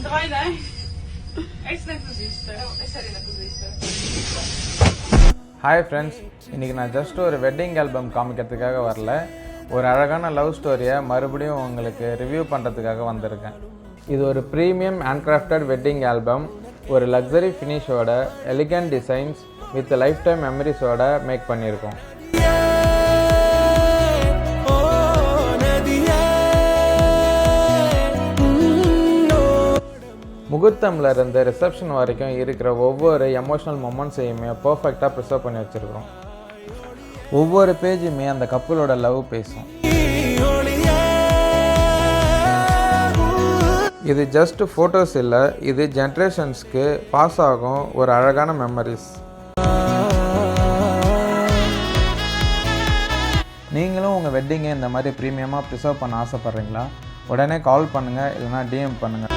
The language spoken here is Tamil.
Draai nee. Echt net precies. Sorry, net precies. Hi friends, இன்றைக்கி நான் ஜஸ்ட் ஒரு வெட்டிங் ஆல்பம் காமிக்கிறதுக்காக வரல, ஒரு அழகான லவ் ஸ்டோரியை மறுபடியும் உங்களுக்கு ரிவ்யூ பண்ணுறதுக்காக வந்திருக்கேன். இது ஒரு ப்ரீமியம் ஹேண்ட்கிராஃப்டட் வெட்டிங் ஆல்பம், ஒரு லக்ஸரி ஃபினிஷோட, elegant designs with lifetime மெமரிஸோட மேக் பண்ணியிருக்கோம். முகூர்த்தம்ல இருந்து ரிசப்ஷன் வரைக்கும் இருக்கிற ஒவ்வொரு எமோஷ்னல் மொமெண்ட்ஸையுமே பர்ஃபெக்டாக ப்ரிசர்வ் பண்ணி வச்சுருக்கிறோம். ஒவ்வொரு பேஜுமே அந்த கப்புளோட லவ் பேசும். இது ஜஸ்ட் ஃபோட்டோஸ் இல்லை, இது ஜென்ரேஷன்ஸ்க்கு பாஸ் ஆகும் ஒரு அழகான மெமரிஸ். நீங்களும் உங்கள் வெட்டிங்கை இந்த மாதிரி ப்ரீமியமாக ப்ரிசர்வ் பண்ண ஆசைப்பட்றீங்களா? உடனே கால் பண்ணுங்கள், இல்லைனா டிஎம் பண்ணுங்கள்.